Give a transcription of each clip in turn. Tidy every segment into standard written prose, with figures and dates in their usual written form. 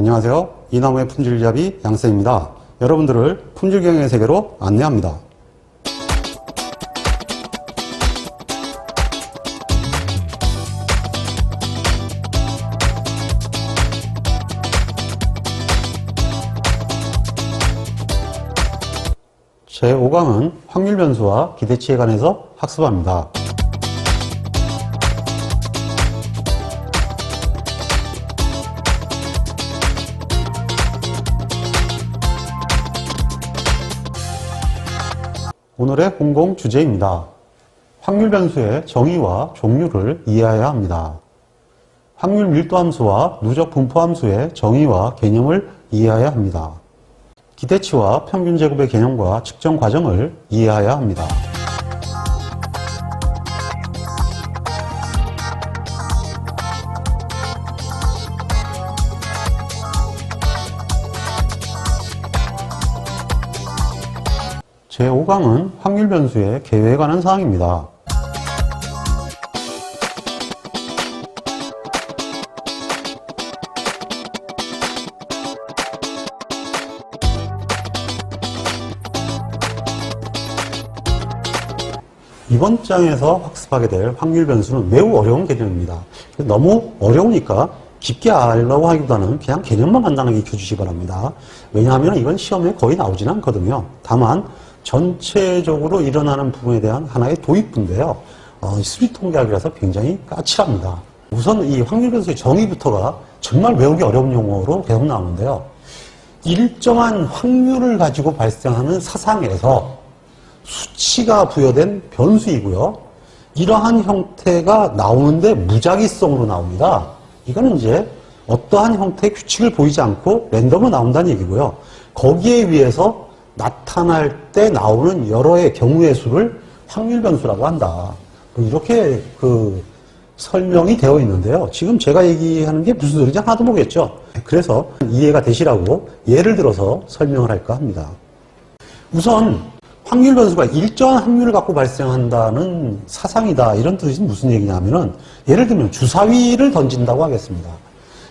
안녕하세요. 이나무의 품질잡이 양쌤입니다. 여러분들을 품질경영의 세계로 안내합니다. 제5강은 확률 변수와 기대치에 관해서 학습합니다. 오늘의 공공 주제입니다. 확률 변수의 정의와 종류를 이해해야 합니다. 확률 밀도 함수와 누적 분포 함수의 정의와 개념을 이해해야 합니다. 기대치와 평균 제곱의 개념과 측정 과정을 이해해야 합니다. 제5강은 확률 변수의 개요에 관한 사항입니다. 이번 장에서 학습하게 될 확률 변수는 매우 어려운 개념입니다. 너무 어려우니까 깊게 알려고 하기보다는 그냥 개념만 간단하게 익혀주시기 바랍니다. 왜냐하면 이건 시험에 거의 나오지는 않거든요. 다만 전체적으로 일어나는 부분에 대한 하나의 도입부인데요. 수리통계학이라서 굉장히 까칠합니다. 우선 이 확률 변수의 정의부터가 정말 외우기 어려운 용어로 계속 나오는데요. 일정한 확률을 가지고 발생하는 사상에서 수치가 부여된 변수이고요. 이러한 형태가 나오는데 무작위성으로 나옵니다. 이거는 이제 어떠한 형태의 규칙을 보이지 않고 랜덤으로 나온다는 얘기고요. 거기에 의해서 나타날 때 나오는 여러의 경우의 수를 확률 변수라고 한다. 이렇게 설명이 되어 있는데요. 지금 제가 얘기하는 게 무슨 소리인지 하나도 모르겠죠. 그래서 이해가 되시라고 예를 들어서 설명을 할까 합니다. 우선 확률 변수가 일정한 확률을 갖고 발생한다는 사상이다. 이런 뜻이 무슨 얘기냐면은 예를 들면 주사위를 던진다고 하겠습니다.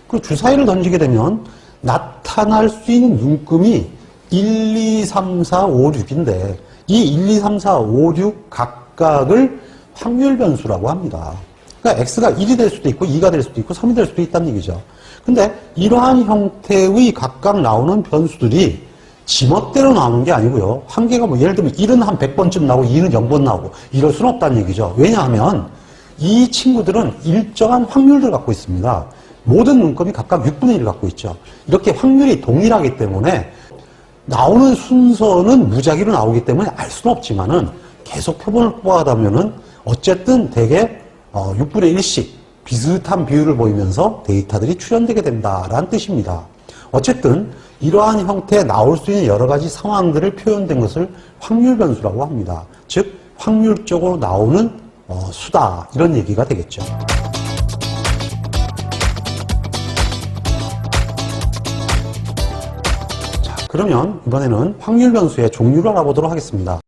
그 주사위를 던지게 되면 나타날 수 있는 눈금이 1, 2, 3, 4, 5, 6인데 이 1, 2, 3, 4, 5, 6 각각을 확률 변수라고 합니다. 그러니까 x가 1이 될 수도 있고 2가 될 수도 있고 3이 될 수도 있다는 얘기죠. 근데 이러한 형태의 각각 나오는 변수들이 지멋대로 나오는 게 아니고요. 한 개가 예를 들면 1은 한 100번쯤 나오고 2는 0번 나오고 이럴 수는 없다는 얘기죠. 왜냐하면 이 친구들은 일정한 확률을 갖고 있습니다. 모든 눈금이 각각 6분의 1을 갖고 있죠. 이렇게 확률이 동일하기 때문에 나오는 순서는 무작위로 나오기 때문에 알 수는 없지만은 계속 표본을 뽑아가다 보면은 어쨌든 대개 6분의 1씩 비슷한 비율을 보이면서 데이터들이 출현되게 된다라는 뜻입니다. 어쨌든 이러한 형태에 나올 수 있는 여러 가지 상황들을 표현된 것을 확률 변수라고 합니다. 즉 확률적으로 나오는 수다 이런 얘기가 되겠죠. 그러면 이번에는 확률 변수의 종류를 알아보도록 하겠습니다.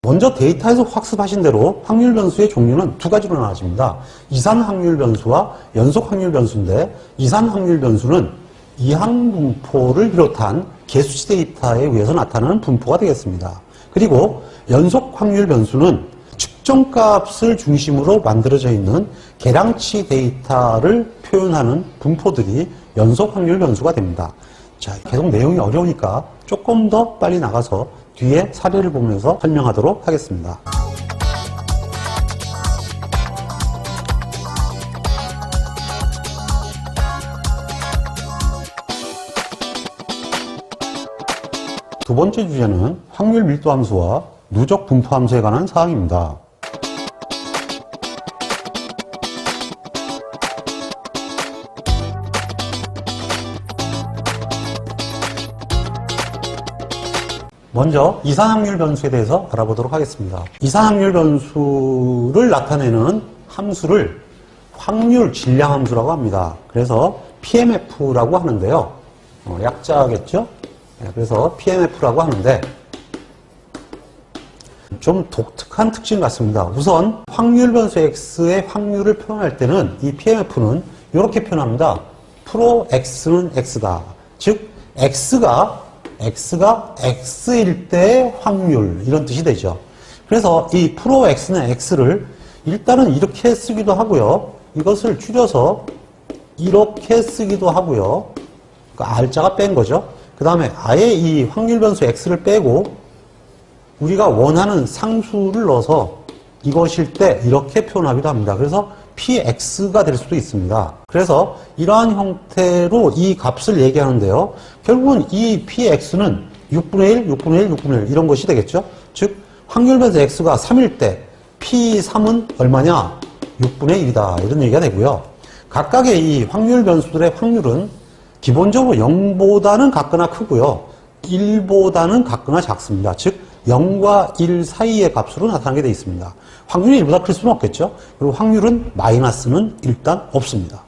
먼저 데이터에서 학습하신 대로 확률 변수의 종류는 두 가지로 나눠집니다. 이산 확률 변수와 연속 확률 변수인데 이산 확률 변수는 이항 분포를 비롯한 개수치 데이터에 의해서 나타나는 분포가 되겠습니다. 그리고 연속 확률 변수는 측정값을 중심으로 만들어져 있는 계량치 데이터를 표현하는 분포들이 연속 확률 변수가 됩니다. 자, 계속 내용이 어려우니까 조금 더 빨리 나가서 뒤에 사례를 보면서 설명하도록 하겠습니다. 두 번째 주제는 확률 밀도 함수와 누적 분포 함수에 관한 사항입니다. 먼저 이산확률 변수에 대해서 알아보도록 하겠습니다. 이산확률 변수를 나타내는 함수를 확률 질량 함수라고 합니다. 그래서 PMF라고 하는데요. 약자겠죠? 그래서 PMF라고 하는데 좀 독특한 특징 같습니다. 우선 확률 변수 X의 확률을 표현할 때는 이 PMF는 이렇게 표현합니다. 프로 X는 X다. 즉 X가 X일 때의 확률 이런 뜻이 되죠. 그래서 이 프로 X는 X를 일단은 이렇게 쓰기도 하고요. 이것을 줄여서 이렇게 쓰기도 하고요. 그러니까 R자가 뺀 거죠. 그 다음에 아예 이 확률 변수 X를 빼고 우리가 원하는 상수를 넣어서 이것일 때 이렇게 표현하기도 합니다. 그래서 PX가 될 수도 있습니다. 그래서 이러한 형태로 이 값을 얘기하는데요. 결국은 이 PX는 6분의 1, 6분의 1, 6분의 1 이런 것이 되겠죠. 즉 확률 변수 X가 3일 때 P3은 얼마냐? 6분의 1이다. 이런 얘기가 되고요. 각각의 이 확률 변수들의 확률은 기본적으로 0보다는 같거나 크고요. 1보다는 같거나 작습니다. 즉 0과 1 사이의 값으로 나타나게 되어 있습니다. 확률이 1보다 클 수는 없겠죠. 그리고 확률은 마이너스는 일단 없습니다.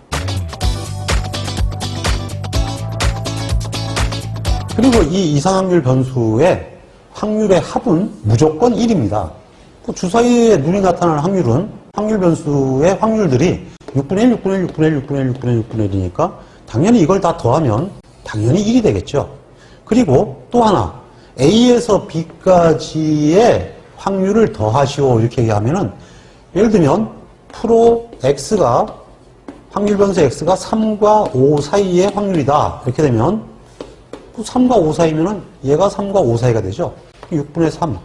그리고 이 이상확률 변수의 확률의 합은 무조건 1입니다. 주사위에 눈이 나타나는 확률은 확률 변수의 확률들이 6분의 1, 6분의 1, 6분의 1, 6분의 1, 6분의 1, 6분의 1이니까 당연히 이걸 다 더하면 당연히 1이 되겠죠. 그리고 또 하나 A에서 B까지의 확률을 더하시오 이렇게 얘기하면은 예를 들면 프로 X가 확률 변수 X가 3과 5 사이의 확률이다 이렇게 되면 3과 5 사이면은 얘가 3과 5 사이가 되죠. 6분의 3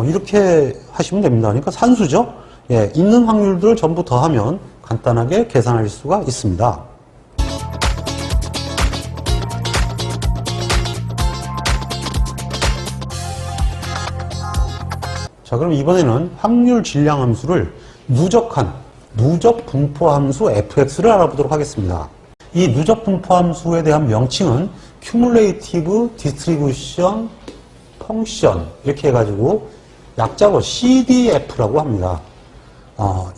이렇게 하시면 됩니다. 그러니까 산수죠. 예, 있는 확률들을 전부 더하면 간단하게 계산할 수가 있습니다. 자, 그럼 이번에는 확률 질량 함수를 누적 분포 함수 fx를 알아보도록 하겠습니다. 이 누적 분포 함수에 대한 명칭은 Cumulative Distribution Function 이렇게 해가지고 약자로 CDF라고 합니다.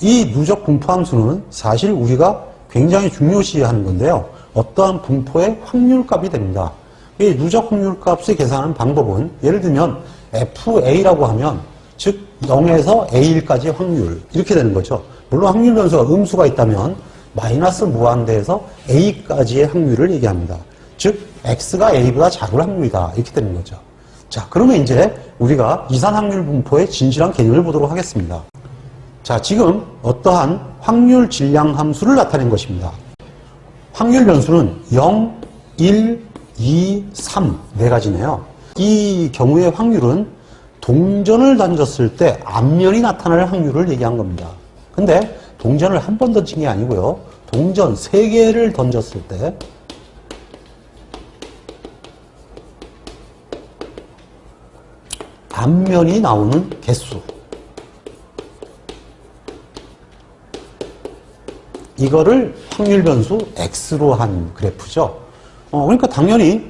이 누적 분포 함수는 사실 우리가 굉장히 중요시하는 건데요. 어떠한 분포의 확률값이 됩니다. 이 누적 확률값을 계산하는 방법은 예를 들면 FA라고 하면 즉 0에서 A일까지의 확률 이렇게 되는 거죠. 물론 확률 변수가 음수가 있다면 마이너스 무한대에서 A까지의 확률을 얘기합니다. 즉 X가 A보다 작을 확률이다 이렇게 되는 거죠. 자, 그러면 이제 우리가 이산 확률 분포의 진실한 개념을 보도록 하겠습니다. 자, 지금 어떠한 확률 질량 함수를 나타낸 것입니다. 확률 변수는 0, 1, 2, 3 네 가지네요. 이 경우의 확률은 동전을 던졌을 때 앞면이 나타날 확률을 얘기한 겁니다. 근데 동전을 한 번 던진 게 아니고요. 동전 3개를 던졌을 때 앞면이 나오는 개수 이거를 확률 변수 X로 한 그래프죠. 그러니까 당연히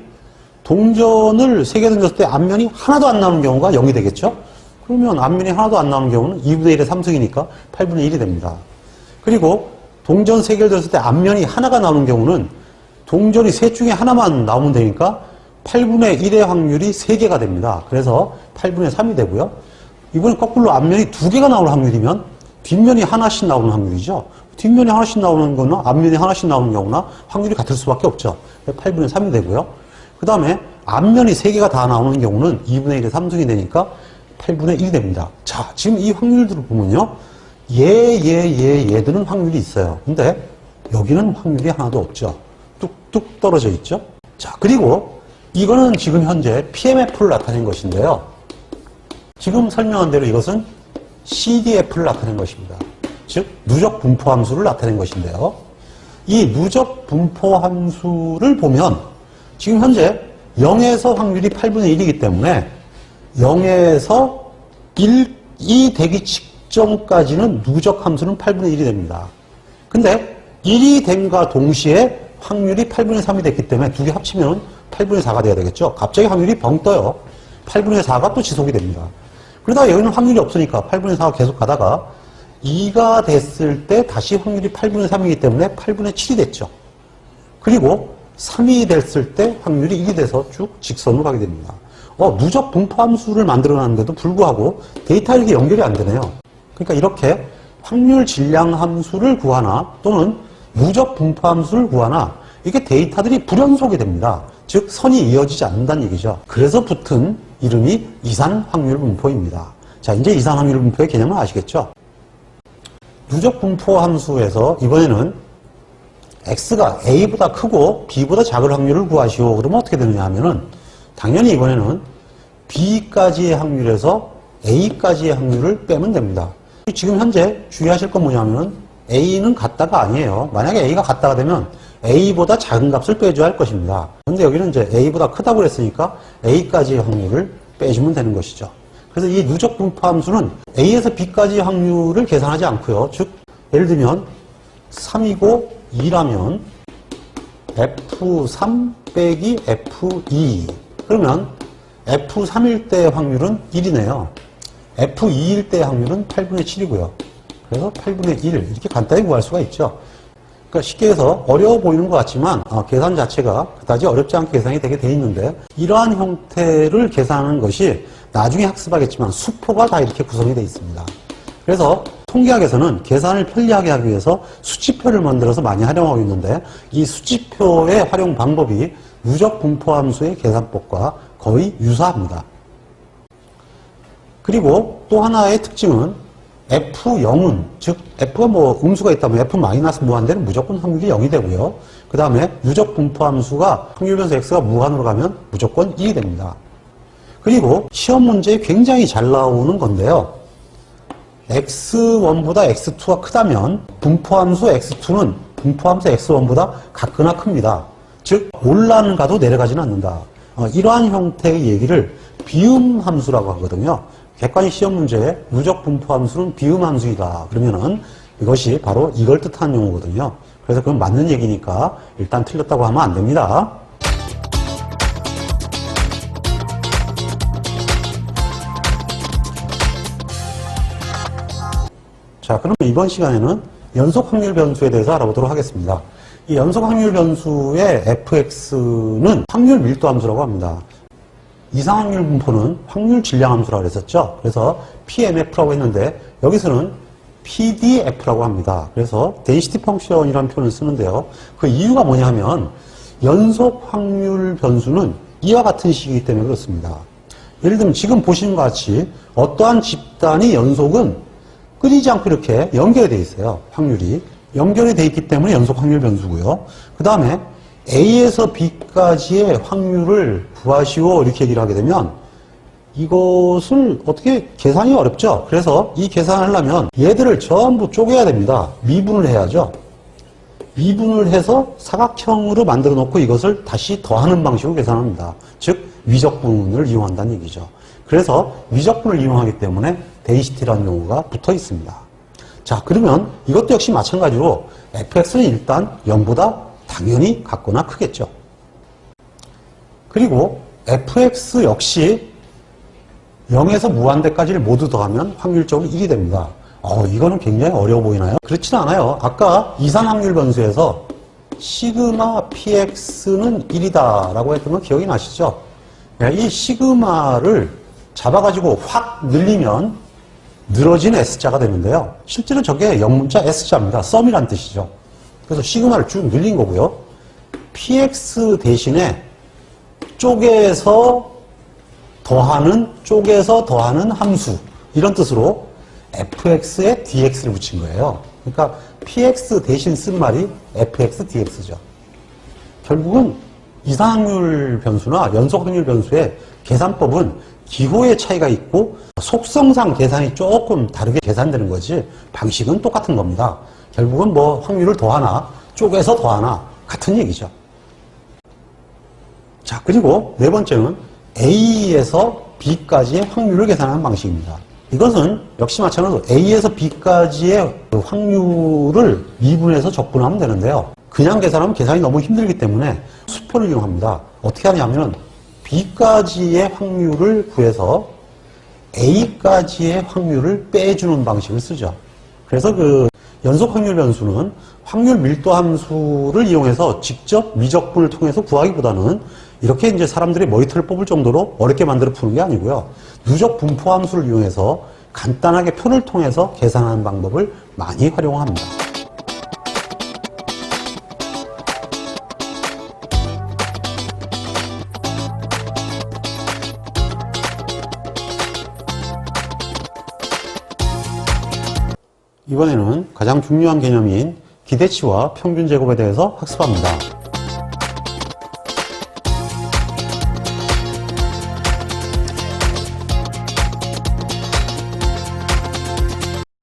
동전을 3개 던졌을 때 앞면이 하나도 안 나오는 경우가 0이 되겠죠? 그러면 앞면이 하나도 안 나오는 경우는 2분의 1의 3승이니까 8분의 1이 됩니다. 그리고 동전 3개를 던졌을 때 앞면이 하나가 나오는 경우는 동전이 셋 중에 하나만 나오면 되니까 8분의 1의 확률이 3개가 됩니다. 그래서 8분의 3이 되고요. 이번엔 거꾸로 앞면이 2개가 나올 확률이면 뒷면이 하나씩 나오는 확률이죠. 뒷면이 하나씩 나오는 거나 앞면이 하나씩 나오는 경우나 확률이 같을 수밖에 없죠. 8분의 3이 되고요. 그 다음에 앞면이 3개가 다 나오는 경우는 2분의 1의 3승이 되니까 8분의 1이 됩니다. 자, 지금 이 확률들을 보면요. 얘들은 확률이 있어요. 근데 여기는 확률이 하나도 없죠. 뚝뚝 떨어져 있죠. 자, 그리고 이거는 지금 현재 PMF를 나타낸 것인데요. 지금 설명한 대로 이것은 CDF를 나타낸 것입니다. 즉, 누적 분포 함수를 나타낸 것인데요. 이 누적 분포 함수를 보면 지금 현재 0에서 확률이 8분의 1이기 때문에 0에서 1이 되기 직전까지는 누적 함수는 8분의 1이 됩니다. 근데 1이 됨과 동시에 확률이 8분의 3이 됐기 때문에 두 개 합치면 8분의 4가 돼야 되겠죠. 갑자기 확률이 벙 떠요. 8분의 4가 또 지속이 됩니다. 그러다가 여기는 확률이 없으니까 8분의 4가 계속 가다가 2가 됐을 때 다시 확률이 8분의 3이기 때문에 8분의 7이 됐죠. 그리고 3이 됐을 때 확률이 1이 돼서 쭉 직선으로 가게 됩니다. 누적 분포 함수를 만들어놨는데도 불구하고 데이터가 이렇게 연결이 안 되네요. 그러니까 이렇게 확률 질량 함수를 구하나 또는 누적 분포 함수를 구하나 이게 데이터들이 불연속이 됩니다. 즉 선이 이어지지 않는다는 얘기죠. 그래서 붙은 이름이 이산 확률 분포입니다. 자, 이제 이산 확률 분포의 개념을 아시겠죠? 누적 분포 함수에서 이번에는 x가 a보다 크고 b보다 작을 확률을 구하시오. 그러면 어떻게 되느냐 하면은 당연히 이번에는 b까지의 확률에서 a까지의 확률을 빼면 됩니다. 지금 현재 주의하실 건 뭐냐면 a는 같다가 아니에요. 만약에 a가 같다가 되면 a보다 작은 값을 빼줘야 할 것입니다. 그런데 여기는 이제 a보다 크다고 그랬으니까 a까지의 확률을 빼주면 되는 것이죠. 그래서 이 누적 분포 함수는 a에서 b까지의 확률을 계산하지 않고요. 즉 예를 들면 3이고 2라면 F3 빼기 F2 그러면 F3일 때의 확률은 1이네요. F2일 때의 확률은 8분의 7이고요. 그래서 8분의 1 이렇게 간단히 구할 수가 있죠. 그러니까 쉽게 해서 어려워 보이는 것 같지만 계산 자체가 그다지 어렵지 않게 계산이 되게 돼 있는데 이러한 형태를 계산하는 것이 나중에 학습하겠지만 수표가 다 이렇게 구성이 되어 있습니다. 그래서 통계학에서는 계산을 편리하게 하기 위해서 수치표를 만들어서 많이 활용하고 있는데 이 수치표의 활용 방법이 누적 분포 함수의 계산법과 거의 유사합니다. 그리고 또 하나의 특징은 F0은 즉 F가 뭐 음수가 있다면 F- 무한대는 무조건 확률이 0이 되고요. 그 다음에 누적 분포 함수가 확률 변수 X가 무한으로 가면 무조건 1이 됩니다. 그리고 시험 문제에 굉장히 잘 나오는 건데요. X1보다 X2가 크다면 분포함수 X2는 분포함수 X1보다 같거나 큽니다. 즉 올라가도 내려가지는 않는다. 이러한 형태의 얘기를 비음함수라고 하거든요. 객관식 시험 문제에 누적 분포함수는 비음함수이다. 그러면은 이것이 바로 이걸 뜻하는 용어거든요. 그래서 그건 맞는 얘기니까 일단 틀렸다고 하면 안 됩니다. 자, 그럼 이번 시간에는 연속 확률 변수에 대해서 알아보도록 하겠습니다. 이 연속 확률 변수의 fx는 확률 밀도 함수라고 합니다. 이상 확률 분포는 확률 질량 함수라고 했었죠. 그래서 PMF라고 했는데 여기서는 PDF라고 합니다. 그래서 density function이라는 표현을 쓰는데요. 그 이유가 뭐냐 하면 연속 확률 변수는 이와 같은 식이기 때문에 그렇습니다. 예를 들면 지금 보시는 것 같이 어떠한 집단이 연속은 끊이지 않고 이렇게 연결이 되어 있어요. 확률이. 연결이 되어 있기 때문에 연속 확률 변수고요. 그 다음에 A에서 B까지의 확률을 구하시오 이렇게 얘기를 하게 되면 이것을 어떻게 계산이 어렵죠. 그래서 이 계산을 하려면 얘들을 전부 쪼개야 됩니다. 미분을 해야죠. 미분을 해서 사각형으로 만들어 놓고 이것을 다시 더하는 방식으로 계산합니다. 즉 위적분을 이용한다는 얘기죠. 그래서 위적분을 이용하기 때문에 데이시티라는 용어가 붙어 있습니다. 자, 그러면 이것도 역시 마찬가지로 fx는 일단 0보다 당연히 같거나 크겠죠. 그리고 fx 역시 0에서 무한대까지를 모두 더하면 확률적으로 1이 됩니다. 이거는 굉장히 어려워 보이나요? 그렇지는 않아요. 아까 이산 확률 변수에서 시그마 px는 1이다 라고 했던 거 기억이 나시죠? 이 시그마를 잡아가지고 확 늘리면 늘어진 S자가 되는데요. 실제로 저게 영문자 S자입니다. 썸이란 뜻이죠. 그래서 시그마를 쭉 늘린 거고요. PX 대신에 쪼개서 더하는 함수 이런 뜻으로 fx에 dx를 붙인 거예요. 그러니까 px 대신 쓴 말이 fx dx죠. 결국은 이상확률 변수나 연속확률 변수의 계산법은 기호의 차이가 있고 속성상 계산이 조금 다르게 계산되는 거지 방식은 똑같은 겁니다. 결국은 뭐 확률을 더하나 쪼개서 더하나 같은 얘기죠. 자, 그리고 네 번째는 A에서 B까지의 확률을 계산하는 방식입니다. 이것은 역시 마찬가지로 A에서 B까지의 확률을 미분해서 적분하면 되는데요. 그냥 계산하면 계산이 너무 힘들기 때문에 수표를 이용합니다. 어떻게 하냐면 B까지의 확률을 구해서 A까지의 확률을 빼주는 방식을 쓰죠. 그래서 그 연속 확률 변수는 확률 밀도 함수를 이용해서 직접 미적분을 통해서 구하기보다는 이렇게 이제 사람들이 머리털을 뽑을 정도로 어렵게 만들어 푸는 게 아니고요. 누적 분포 함수를 이용해서 간단하게 표를 통해서 계산하는 방법을 많이 활용합니다. 이번에는 가장 중요한 개념인 기대치와 평균 제곱에 대해서 학습합니다.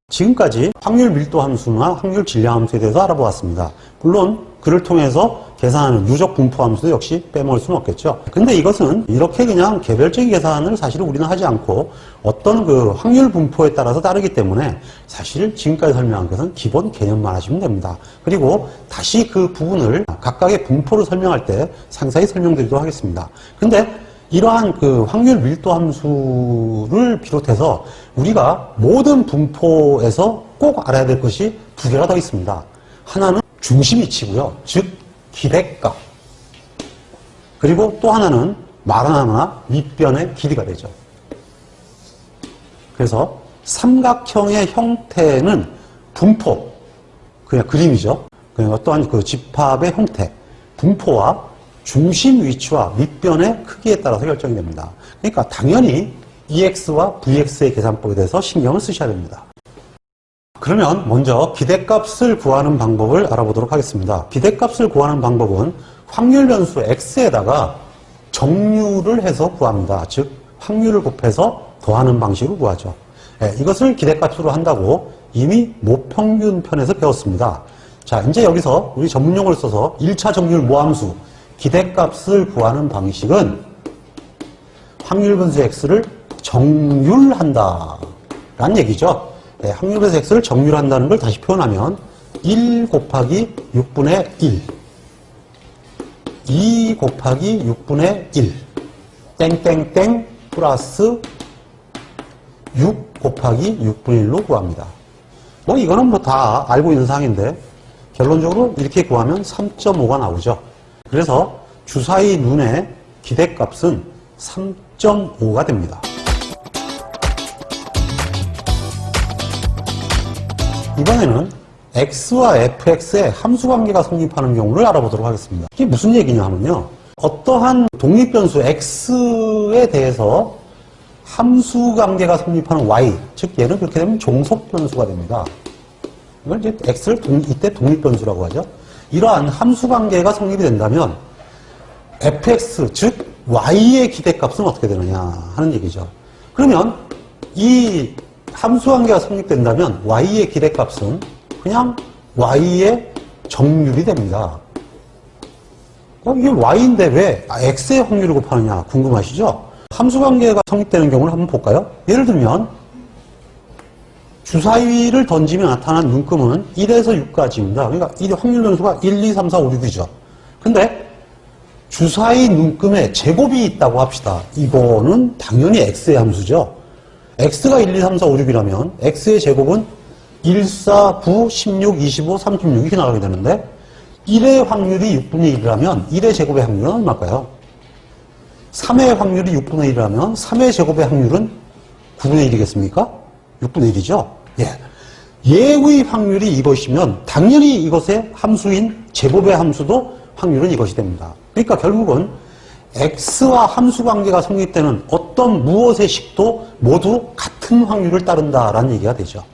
지금까지 확률 밀도 함수나 확률 질량 함수에 대해서 알아보았습니다. 물론 그를 통해서 계산하는 누적 분포 함수도 역시 빼먹을 수는 없겠죠. 근데 이것은 이렇게 그냥 개별적인 계산을 사실 우리는 하지 않고 어떤 그 확률 분포에 따라서 다르기 때문에 사실 지금까지 설명한 것은 기본 개념만 하시면 됩니다. 그리고 다시 그 부분을 각각의 분포를 설명할 때 상세히 설명드리도록 하겠습니다. 근데 이러한 그 확률 밀도 함수를 비롯해서 우리가 모든 분포에서 꼭 알아야 될 것이 두 개가 더 있습니다. 하나는 중심 위치고요. 즉 기대값. 그리고 또 하나는 마라나나 밑변의 길이가 되죠. 그래서 삼각형의 형태는 분포, 그냥 그림이죠. 그냥 어떠한 그 집합의 형태, 분포와 중심 위치와 밑변의 크기에 따라서 결정이 됩니다. 그러니까 당연히 EX와 VX의 계산법에 대해서 신경을 쓰셔야 됩니다. 그러면 먼저 기대값을 구하는 방법을 알아보도록 하겠습니다. 기대값을 구하는 방법은 확률 변수 X에다가 정류를 해서 구합니다. 즉 확률을 곱해서 더하는 방식으로 구하죠. 이것을 기대값으로 한다고 이미 모평균 편에서 배웠습니다. 자, 이제 여기서 우리 전문용어를 써서 1차 정률 모함수 기대값을 구하는 방식은 확률 변수 X를 정률한다 라는 얘기죠. 확률 변수 X를 정률한다는 걸 다시 표현하면 1 곱하기 6분의 1 2 곱하기 6분의 1 땡땡땡 플러스 6 곱하기 6분의 1로 구합니다. 뭐 이거는 뭐 다 알고 있는 사항인데 결론적으로 이렇게 구하면 3.5가 나오죠. 그래서 주사위 눈의 기대값은 3.5가 됩니다. 이번에는 X와 fx의 함수관계가 성립하는 경우를 알아보도록 하겠습니다. 이게 무슨 얘기냐 하면요. 어떠한 독립변수 X에 대해서 함수관계가 성립하는 Y, 즉 얘는 그렇게 되면 종속변수가 됩니다. 이걸 이제 X를 이때 독립변수라고 하죠. 이러한 함수관계가 성립이 된다면 fx, 즉 y의 기대값은 어떻게 되느냐 하는 얘기죠. 그러면 이 함수관계가 성립된다면 y의 기대값은 그냥 y의 정률이 됩니다. 이게 y인데 왜 x의 확률을 곱하느냐 궁금하시죠? 함수관계가 성립되는 경우를 한번 볼까요? 예를 들면 주사위를 던지며 나타난 눈금은 1에서 6까지입니다. 그러니까 이 확률 변수가 1, 2, 3, 4, 5, 6이죠. 근데 주사위 눈금에 제곱이 있다고 합시다. 이거는 당연히 x의 함수죠. x가 1, 2, 3, 4, 5, 6이라면 x의 제곱은 1, 4, 9, 16, 25, 36 이렇게 나가게 되는데 1의 확률이 6분의 1이라면 1의 제곱의 확률은 얼마일까요? 3의 확률이 6분의 1이라면 3의 제곱의 확률은 9분의 1이겠습니까? 6분의 1이죠. 예. 예의 확률이 이것이면 당연히 이것의 함수인 제곱의 함수도 확률은 이것이 됩니다. 그러니까 결국은 x와 함수 관계가 성립되는 어떤 무엇의 식도 모두 같은 확률을 따른다라는 얘기가 되죠.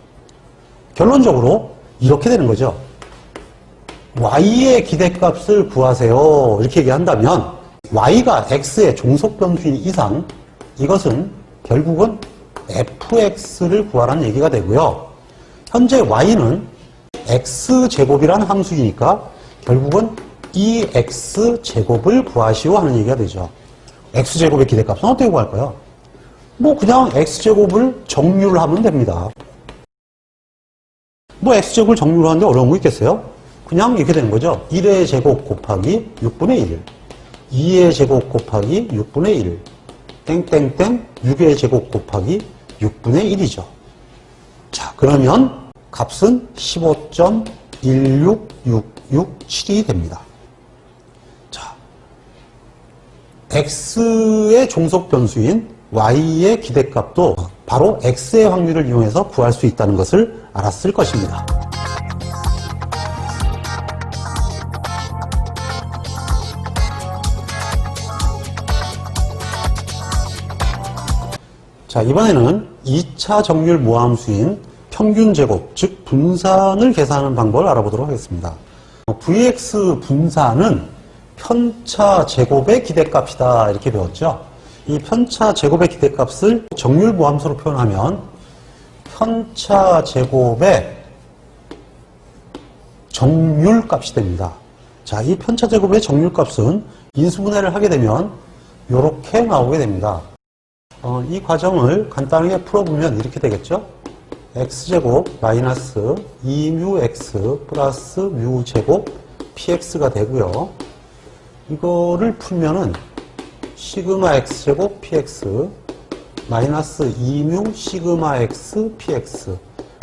결론적으로 이렇게 되는 거죠. y의 기대값을 구하세요. 이렇게 얘기한다면 y가 x의 종속변수인 이상 이것은 결국은 fx를 구하라는 얘기가 되고요. 현재 y는 x제곱이라는 함수이니까 결국은 이 x제곱을 구하시오 하는 얘기가 되죠. x제곱의 기대값은 어떻게 구할까요? 뭐 그냥 x제곱을 정률을 하면 됩니다. 뭐 x제곱을 정률로 하는데 어려운 거 있겠어요? 그냥 이렇게 되는 거죠. 1의 제곱 곱하기 6분의 1 2의 제곱 곱하기 6분의 1 땡땡땡 6의 제곱 곱하기 6분의 1이죠. 자, 그러면 값은 15.16667이 됩니다. 자, x의 종속 변수인 y의 기대값도 바로 x의 확률을 이용해서 구할 수 있다는 것을 알았을 것입니다. 자, 이번에는 2차 정률 모함수인 평균 제곱, 즉 분산을 계산하는 방법을 알아보도록 하겠습니다. Vx 분산은 편차 제곱의 기대값이다 이렇게 배웠죠. 이 편차 제곱의 기대값을 정률 모함수로 표현하면 편차 제곱의 정률값이 됩니다. 자, 이 편차 제곱의 정률값은 인수분해를 하게 되면 이렇게 나오게 됩니다. 이 과정을 간단하게 풀어보면 이렇게 되겠죠. x제곱 마이너스 2뮤x 플러스 뮤제곱 px가 되고요. 이거를 풀면은 시그마 x제곱 px 마이너스 2뮤 시그마 x px.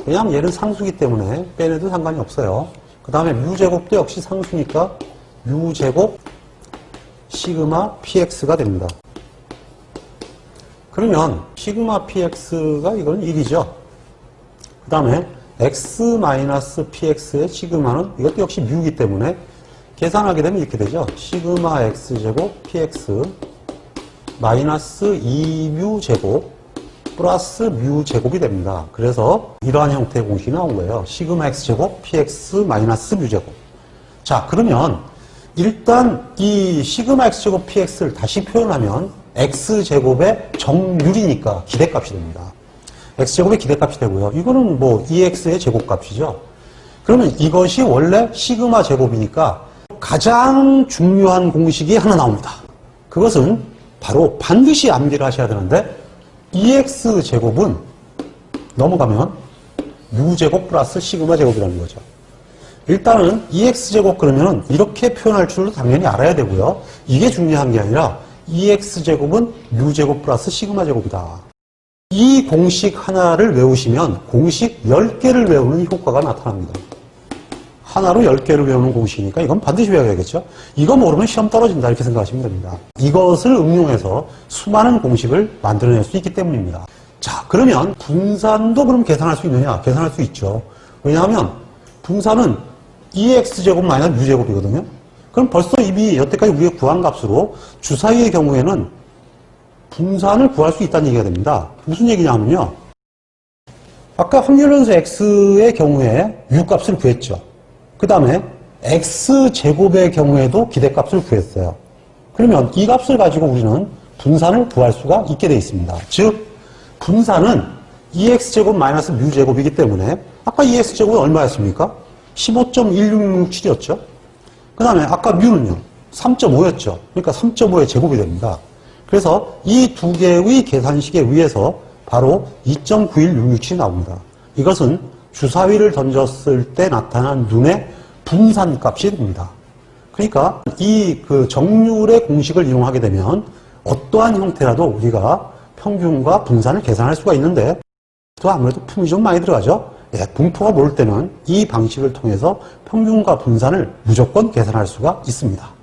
왜냐하면 얘는 상수기 때문에 빼내도 상관이 없어요. 그 다음에 뮤제곱도 역시 상수니까 뮤제곱 시그마 px가 됩니다. 그러면 시그마 px가 이건 1이죠. 그 다음에 x-px의 시그마는 이것도 역시 뮤이기 때문에 계산하게 되면 이렇게 되죠. 시그마 x제곱 px 마이너스 2뮤제곱 플러스 뮤제곱이 됩니다. 그래서 이러한 형태의 공식이 나온 거예요. 시그마 x제곱 px 마이너스 뮤제곱. 자, 그러면 일단 이 시그마 x제곱 px를 다시 표현하면 x제곱의 정률이니까 기대값이 됩니다. x제곱의 기대값이 되고요. 이거는 뭐 2x의 제곱값이죠. 그러면 이것이 원래 시그마 제곱이니까 가장 중요한 공식이 하나 나옵니다. 그것은 바로 반드시 암기를 하셔야 되는데 2x 제곱은 넘어가면 u제곱 플러스 시그마 제곱이라는 거죠. 일단은 2x 제곱 그러면 이렇게 표현할 줄도 당연히 알아야 되고요. 이게 중요한 게 아니라 2x 제곱은 u제곱 플러스 시그마 제곱이다. 이 공식 하나를 외우시면 공식 10개를 외우는 효과가 나타납니다. 하나로 10개를 외우는 공식이니까 이건 반드시 외워야겠죠. 이거 모르면 시험 떨어진다 이렇게 생각하시면 됩니다. 이것을 응용해서 수많은 공식을 만들어낼 수 있기 때문입니다. 자, 그러면 분산도 그럼 계산할 수 있느냐? 계산할 수 있죠. 왜냐하면 분산은 2x제곱 마이너스 u제곱이거든요. 그럼 벌써 이미 여태까지 우리가 구한 값으로 주사위의 경우에는 분산을 구할 수 있다는 얘기가 됩니다. 무슨 얘기냐면요. 아까 확률변수 x의 경우에 u 값을 구했죠. 그 다음에 x제곱의 경우에도 기대값을 구했어요. 그러면 이 값을 가지고 우리는 분산을 구할 수가 있게 되어 있습니다. 즉 분산은 2x제곱 마이너스 뮤제곱이기 때문에 아까 2x제곱은 얼마였습니까? 15.1667이었죠. 그 다음에 아까 뮤는요 3.5였죠. 그러니까 3.5의 제곱이 됩니다. 그래서 이 두 개의 계산식에 의해서 바로 2.91667이 나옵니다. 이것은 주사위를 던졌을 때 나타난 눈의 분산값이 됩니다. 그러니까 이 정률의 공식을 이용하게 되면 어떠한 형태라도 우리가 평균과 분산을 계산할 수가 있는데 또 아무래도 품이 좀 많이 들어가죠. 예, 분포가 모를 때는 이 방식을 통해서 평균과 분산을 무조건 계산할 수가 있습니다.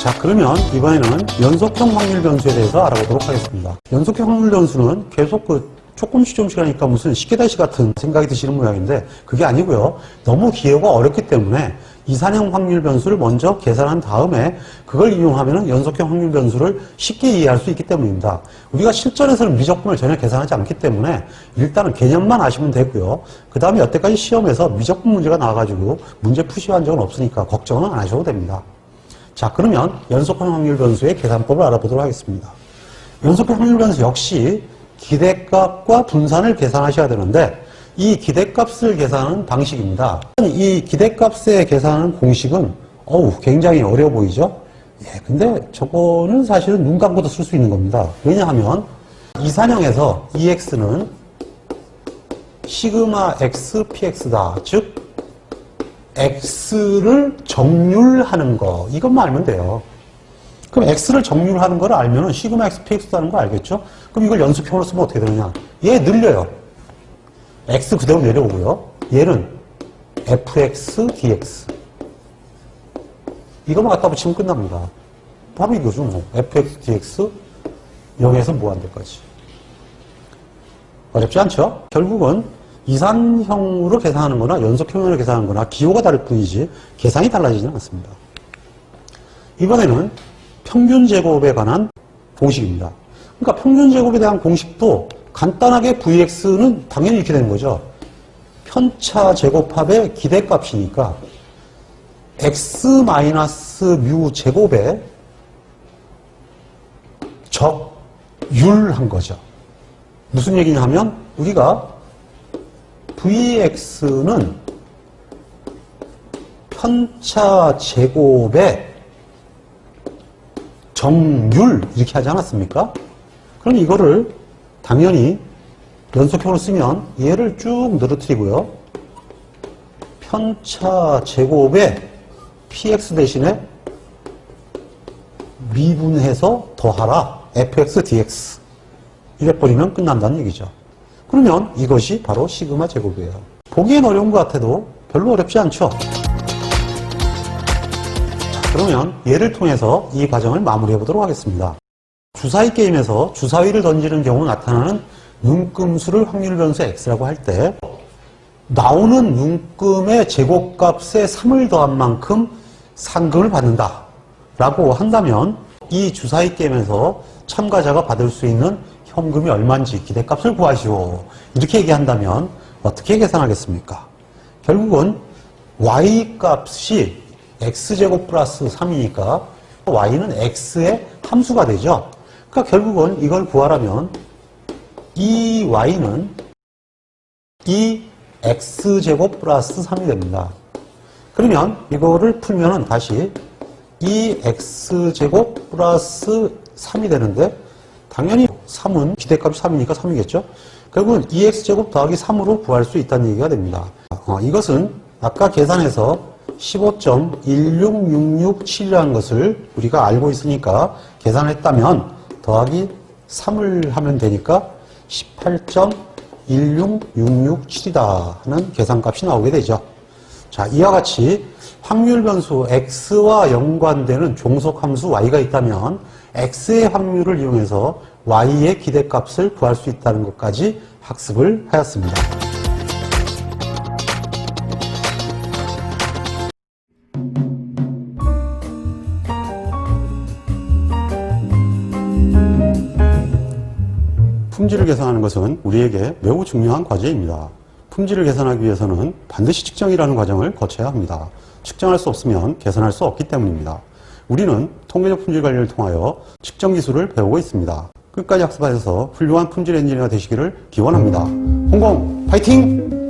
자, 그러면 이번에는 연속형 확률 변수에 대해서 알아보도록 하겠습니다. 연속형 확률 변수는 계속 조금씩 하니까 무슨 식계다시 같은 생각이 드시는 모양인데 그게 아니고요. 너무 기호가 어렵기 때문에 이산형 확률 변수를 먼저 계산한 다음에 그걸 이용하면 연속형 확률 변수를 쉽게 이해할 수 있기 때문입니다. 우리가 실전에서는 미적분을 전혀 계산하지 않기 때문에 일단은 개념만 아시면 되고요. 그 다음에 여태까지 시험에서 미적분 문제가 나와가지고 문제 푸시한 적은 없으니까 걱정은 안 하셔도 됩니다. 자, 그러면 연속형 확률 변수의 계산법을 알아보도록 하겠습니다. 연속형 확률 변수 역시 기대값과 분산을 계산하셔야 되는데 이 기대값을 계산하는 방식입니다. 이 기대값의 계산하는 공식은 굉장히 어려워 보이죠? 예, 근데 저거는 사실은 눈 감고도 쓸 수 있는 겁니다. 왜냐하면 이산형에서 EX는 시그마 X PX다. 즉 X를 정률하는 거 이것만 알면 돼요. 그럼 X를 정률하는 걸 알면 시그마 X PX라는 거 알겠죠? 그럼 이걸 연속형으로 쓰면 어떻게 되느냐? 얘 늘려요. X 그대로 내려오고요. 얘는 fx dx 이것만 갖다 붙이면 끝납니다. 바로 이거죠. 뭐. fx dx 여기에서 무한대까지. 어렵지 않죠? 결국은 이산형으로 계산하는 거나 연속형으로 계산하는 거나 기호가 다를 뿐이지 계산이 달라지지는 않습니다. 이번에는 평균 제곱에 관한 공식입니다. 그러니까 평균 제곱에 대한 공식도 간단하게 Vx는 당연히 이렇게 되는 거죠. 편차 제곱합의 기대값이니까 x-뮤 제곱에 적율한 거죠. 무슨 얘기냐 하면 우리가 Vx는 편차 제곱의 정율 이렇게 하지 않았습니까? 그럼 이거를 당연히 연속형으로 쓰면 얘를 쭉 늘어뜨리고요. 편차 제곱에 px 대신에 미분해서 더하라 fx dx 이래 버리면 끝난다는 얘기죠. 그러면 이것이 바로 시그마 제곱이에요. 보기엔 어려운 것 같아도 별로 어렵지 않죠. 그러면 예를 통해서 이 과정을 마무리해 보도록 하겠습니다. 주사위 게임에서 주사위를 던지는 경우 나타나는 눈금수를 확률 변수 x라고 할 때 나오는 눈금의 제곱값에 3을 더한 만큼 상금을 받는다 라고 한다면 이 주사위 게임에서 참가자가 받을 수 있는 현금이 얼마인지 기대값을 구하시오 이렇게 얘기한다면 어떻게 계산하겠습니까? 결국은 y값이 x제곱 플러스 3이니까 y는 x의 함수가 되죠. 그러니까 결국은 이걸 구하려면 이 y는 이 x제곱 플러스 3이 됩니다. 그러면 이거를 풀면은 다시 이 x제곱 플러스 3이 되는데 당연히 3은 기대값이 3이니까 3이겠죠. 결국은 2x제곱 더하기 3으로 구할 수 있다는 얘기가 됩니다. 이것은 아까 계산해서 15.16667이라는 것을 우리가 알고 있으니까 계산했다면 더하기 3을 하면 되니까 18.16667이다 하는 계산값이 나오게 되죠. 자, 이와 같이 확률 변수 x와 연관되는 종속함수 y가 있다면 x의 확률을 이용해서 y의 기대값을 구할 수 있다는 것까지 학습을 하였습니다. 품질을 계산하는 것은 우리에게 매우 중요한 과제입니다. 품질을 계산하기 위해서는 반드시 측정이라는 과정을 거쳐야 합니다. 측정할 수 없으면 계산할 수 없기 때문입니다. 우리는 통계적 품질 관리를 통하여 측정 기술을 배우고 있습니다. 끝까지 학습하셔서 훌륭한 품질 엔지니어가 되시기를 기원합니다. 홍콩 파이팅!